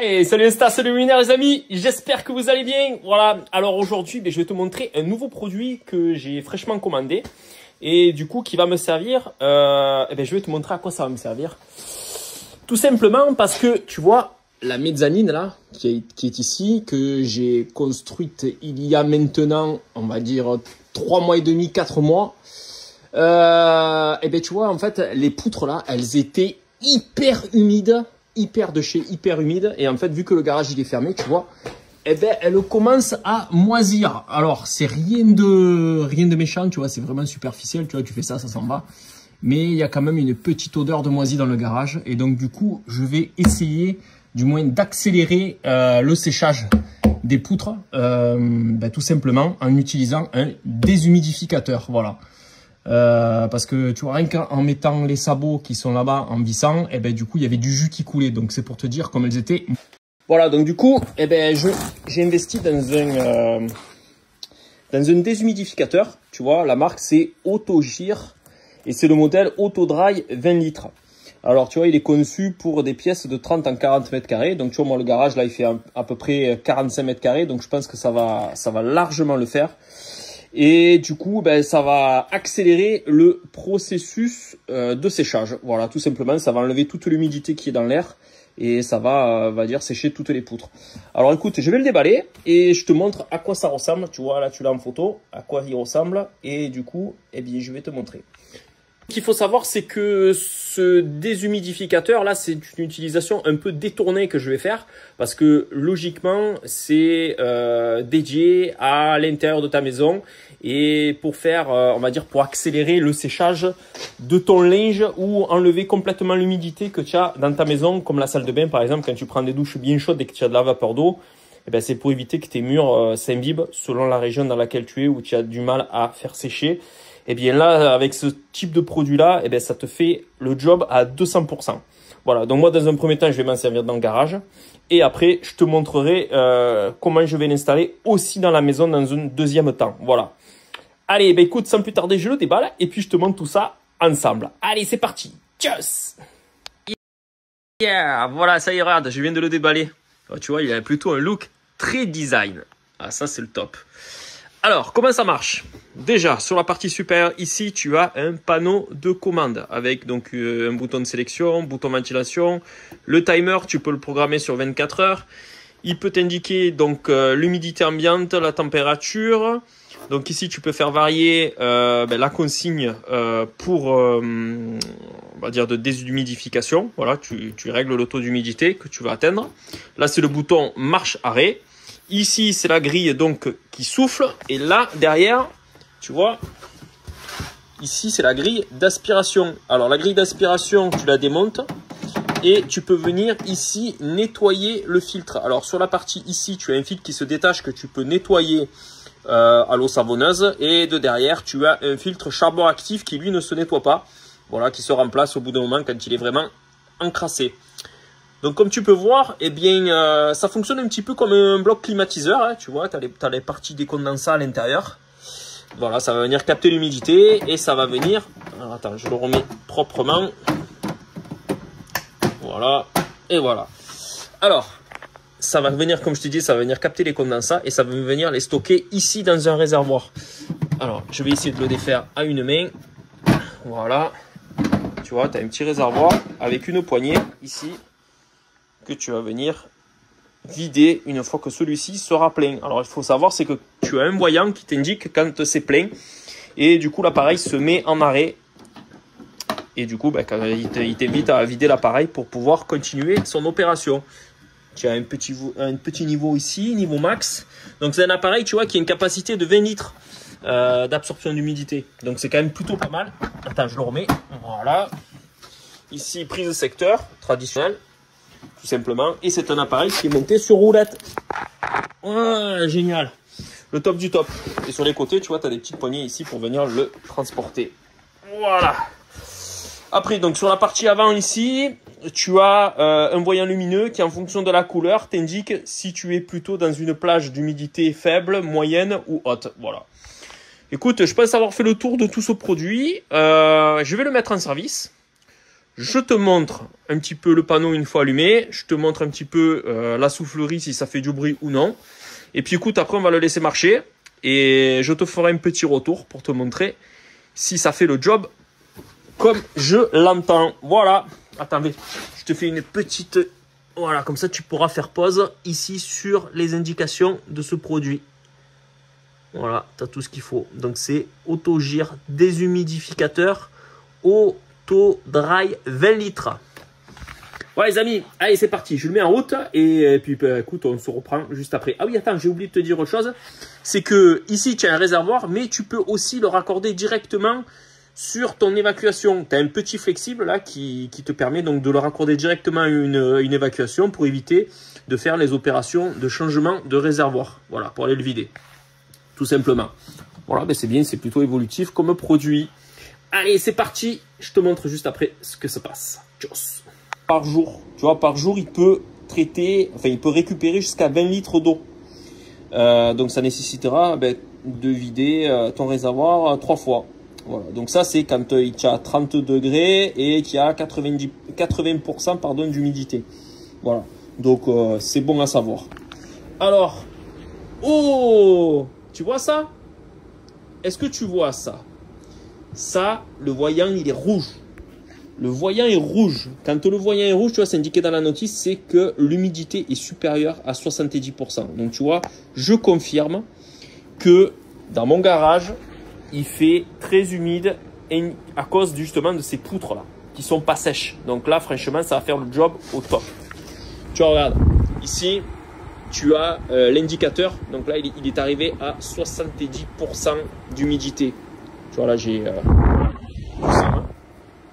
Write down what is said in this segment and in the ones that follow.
Allez, salut Insta, salut luminaire les amis, j'espère que vous allez bien. Voilà, alors aujourd'hui, je vais te montrer un nouveau produit que j'ai fraîchement commandé et du coup qui va me servir, je vais te montrer à quoi ça va me servir. Tout simplement parce que tu vois, la mezzanine là, qui est ici, que j'ai construite il y a maintenant, on va dire 3 mois et demi, 4 mois. Tu vois, en fait, les poutres là, elles étaient hyper humides. Hyper humide, et en fait vu que le garage il est fermé, tu vois, elle commence à moisir. Alors c'est rien de méchant, tu vois, c'est vraiment superficiel, tu vois, tu fais ça s'en va, mais il y a quand même une petite odeur de moisi dans le garage, et donc du coup je vais essayer du moins d'accélérer le séchage des poutres, tout simplement en utilisant un déshumidificateur. Voilà. Parce que tu vois, rien qu'en mettant les sabots qui sont là-bas en vissant, du coup il y avait du jus qui coulait, donc c'est pour te dire comme elles étaient. Voilà, donc du coup j'ai investi dans un déshumidificateur. Tu vois, la marque c'est Autogir et c'est le modèle Autodry 20 litres. Alors tu vois, il est conçu pour des pièces de 30 en 40 mètres carrés. Donc tu vois, moi le garage là il fait à peu près 45 mètres carrés, donc je pense que ça va largement le faire. Et du coup, ça va accélérer le processus de séchage. Voilà, tout simplement, ça va enlever toute l'humidité qui est dans l'air et ça va, dire, sécher toutes les poutres. Alors écoute, je vais le déballer et je te montre à quoi ça ressemble. Tu vois, là, tu l'as en photo, à quoi il ressemble. Et du coup, je vais te montrer. Ce qu'il faut savoir, c'est que ce déshumidificateur là, c'est une utilisation un peu détournée que je vais faire parce que logiquement, c'est dédié à l'intérieur de ta maison et pour faire, on va dire, pour accélérer le séchage de ton linge ou enlever complètement l'humidité que tu as dans ta maison, comme la salle de bain par exemple, quand tu prends des douches bien chaudes et que tu as de la vapeur d'eau. C'est pour éviter que tes murs s'imbibent selon la région dans laquelle tu es où tu as du mal à faire sécher. Et bien là, avec ce type de produit-là, ça te fait le job à 200%. Voilà, donc moi, dans un premier temps, je vais m'en servir dans le garage. Et après, je te montrerai comment je vais l'installer aussi dans la maison dans un deuxième temps. Voilà. Allez, écoute, sans plus tarder, je le déballe et puis je te montre tout ça ensemble. Allez, c'est parti. Tchuss! Yeah, voilà, ça y est, regarde, je viens de le déballer. Tu vois, il a plutôt un look très design. Ah, ça, c'est le top. Alors, comment ça marche? Déjà, sur la partie supérieure, ici, tu as un panneau de commande avec donc un bouton de sélection, bouton ventilation. Le timer, tu peux le programmer sur 24 heures. Il peut t'indiquer donc l'humidité ambiante, la température. Donc ici, tu peux faire varier la consigne pour, on va dire, de déshumidification. Voilà, tu règles le taux d'humidité que tu vas atteindre. Là, c'est le bouton marche-arrêt. Ici, c'est la grille donc qui souffle. Et là, derrière, tu vois, ici, c'est la grille d'aspiration. Alors, la grille d'aspiration, tu la démontes et tu peux venir ici nettoyer le filtre. Alors, sur la partie ici, tu as un filtre qui se détache que tu peux nettoyer à l'eau savonneuse. Et de derrière, tu as un filtre charbon actif qui, lui, ne se nettoie pas. Voilà, qui se remplace au bout d'un moment quand il est vraiment encrassé. Donc comme tu peux voir, ça fonctionne un petit peu comme un bloc climatiseur, hein, tu vois, tu as les parties des condensats à l'intérieur. Voilà, ça va venir capter l'humidité et ça va venir... Alors attends, je le remets proprement. Voilà, et voilà. Alors, ça va venir, comme je te dis, ça va venir capter les condensats et ça va venir les stocker ici dans un réservoir. Alors, je vais essayer de le défaire à une main. Voilà, tu vois, tu as un petit réservoir avec une poignée ici, que tu vas venir vider une fois que celui-ci sera plein. Alors, il faut savoir, c'est que tu as un voyant qui t'indique quand c'est plein. Et du coup, l'appareil se met en arrêt. Et du coup, quand il t'invite à vider l'appareil pour pouvoir continuer son opération. Tu as un petit niveau ici, niveau max. Donc, c'est un appareil, tu vois, qui a une capacité de 20 litres d'absorption d'humidité. Donc, c'est quand même plutôt pas mal. Attends, je le remets. Voilà. Ici, prise de secteur traditionnelle. Tout simplement, et c'est un appareil qui est monté sur roulette. Ouais, génial, le top du top. Et sur les côtés, tu vois, tu as des petites poignées ici pour venir le transporter. Voilà. Après, donc sur la partie avant ici, tu as un voyant lumineux qui, en fonction de la couleur, t'indique si tu es plutôt dans une plage d'humidité faible, moyenne ou haute. Voilà. Écoute, je pense avoir fait le tour de tout ce produit. Je vais le mettre en service. Je te montre un petit peu le panneau une fois allumé. Je te montre un petit peu la soufflerie, si ça fait du bruit ou non. Et puis écoute, après on va le laisser marcher. Et je te ferai un petit retour pour te montrer si ça fait le job comme je l'entends. Voilà. Attendez, je te fais une petite... Voilà, comme ça tu pourras faire pause ici sur les indications de ce produit. Voilà, tu as tout ce qu'il faut. Donc c'est Autogir déshumidificateur Auto Dry 20 litres. Ouais les amis, allez c'est parti, je le mets en route et puis bah, écoute, on se reprend juste après. Ah oui, attends, j'ai oublié de te dire autre chose. C'est que ici tu as un réservoir, mais tu peux aussi le raccorder directement sur ton évacuation. Tu as un petit flexible là qui te permet donc de le raccorder directement à une évacuation pour éviter de faire les opérations de changement de réservoir. Voilà, pour aller le vider. Tout simplement. Voilà, ben c'est bien, c'est plutôt évolutif comme produit. Allez, c'est parti. Je te montre juste après ce que ça passe. Tchuss. Par jour, tu vois, par jour, il peut traiter, enfin, il peut récupérer jusqu'à 20 litres d'eau. Donc, ça nécessitera de vider ton réservoir 3 fois. Voilà. Donc, ça, c'est quand il y a 30 degrés et qu'il y a 80% d'humidité. Voilà. Donc, c'est bon à savoir. Alors, oh! Tu vois ça? Est-ce que tu vois ça? Ça, le voyant, il est rouge. Le voyant est rouge. Quand le voyant est rouge, tu vois, c'est indiqué dans la notice, c'est que l'humidité est supérieure à 70%. Donc, tu vois, je confirme que dans mon garage, il fait très humide et à cause justement de ces poutres-là, qui sont pas sèches. Donc là, franchement, ça va faire le job au top. Tu vois, regarde, ici, tu as l'indicateur. Donc là, il est arrivé à 70% d'humidité. Tu vois, là, j'ai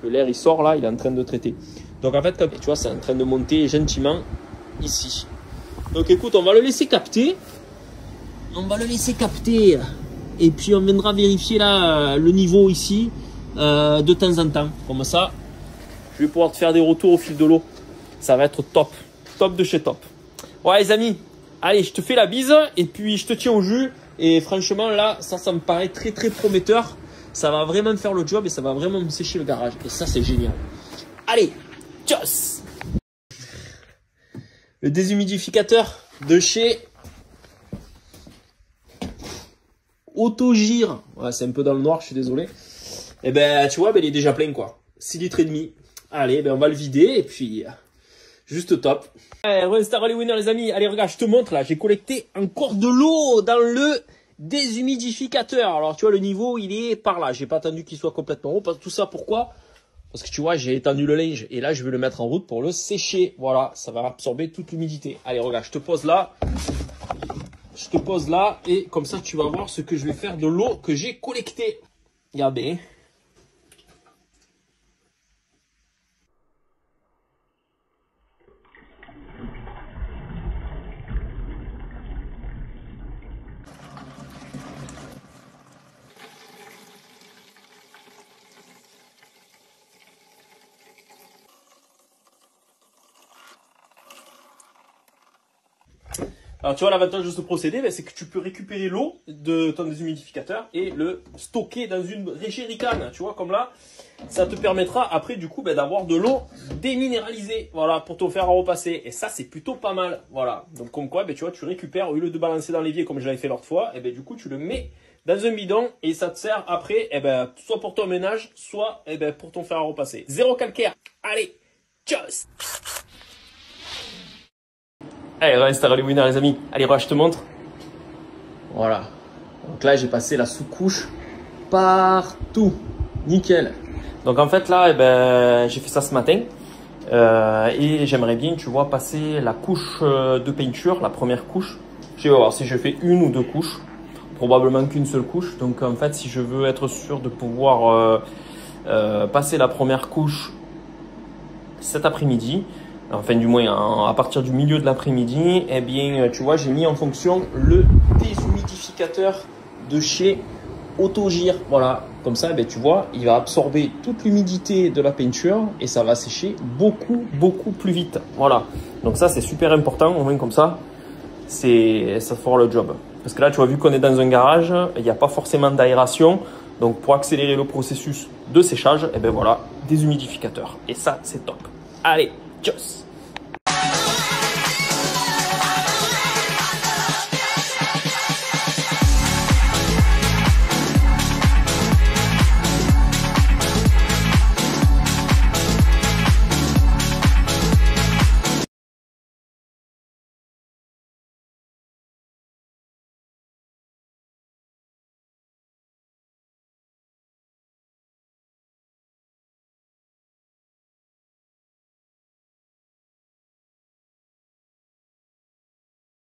que l'air, il sort là, il est en train de traiter. Donc en fait, tu vois, c'est en train de monter gentiment ici. Donc écoute, on va le laisser capter. On va le laisser capter. Et puis, on viendra vérifier là le niveau ici de temps en temps. Comme ça, je vais pouvoir te faire des retours au fil de l'eau. Ça va être top. Top de chez top. Ouais les amis, allez, je te fais la bise et puis je te tiens au jus. Et franchement là, ça me paraît très très prometteur. Ça va vraiment me faire le job et ça va vraiment me sécher le garage. Et ça, c'est génial. Allez, tchuss! Le déshumidificateur de chez Autogir. Ouais, c'est un peu dans le noir, je suis désolé. Et ben, tu vois, il est déjà plein quoi. 6 litres et demi. Allez, ben on va le vider et puis... juste top. Allez, Star les winners les amis. Allez, regarde, je te montre là. J'ai collecté encore de l'eau dans le déshumidificateur. Alors, tu vois, le niveau, il est par là. J'ai pas attendu qu'il soit complètement haut. Tout ça, pourquoi? Parce que tu vois, j'ai étendu le linge. Et là, je vais le mettre en route pour le sécher. Voilà, ça va absorber toute l'humidité. Allez, regarde, je te pose là. Je te pose là. Et comme ça, tu vas voir ce que je vais faire de l'eau que j'ai collectée. Regardez. Alors tu vois, l'avantage de ce procédé, c'est que tu peux récupérer l'eau de ton déshumidificateur et le stocker dans une jerrycan, tu vois, comme là. Ça te permettra après du coup d'avoir de l'eau déminéralisée, voilà, pour te faire repasser. Et ça, c'est plutôt pas mal, voilà. Donc comme quoi, tu vois, tu récupères, au lieu de balancer dans l'évier comme je l'avais fait l'autre fois, et du coup, tu le mets dans un bidon et ça te sert après, soit pour ton ménage, soit pour ton fer à repasser. Zéro calcaire. Allez, tchuss! Allez, reste à les winners les amis. Allez, je te montre. Voilà. Donc là, j'ai passé la sous-couche partout. Nickel. Donc en fait là, j'ai fait ça ce matin. Et j'aimerais bien, tu vois, passer la couche de peinture, la première couche. Je vais voir si je fais une ou deux couches. Probablement qu'une seule couche. Donc en fait, si je veux être sûr de pouvoir passer la première couche cet après-midi, enfin du moins à partir du milieu de l'après-midi, eh bien tu vois, j'ai mis en fonction le déshumidificateur de chez Autogir. Voilà, comme ça tu vois, il va absorber toute l'humidité de la peinture et ça va sécher beaucoup plus vite. Voilà, donc ça c'est super important, au moins comme ça ça fera le job. Parce que là tu vois, vu qu'on est dans un garage, il n'y a pas forcément d'aération, Donc pour accélérer le processus de séchage, et ben voilà, des humidificateurs. Et ça, c'est top. Allez, tchuss!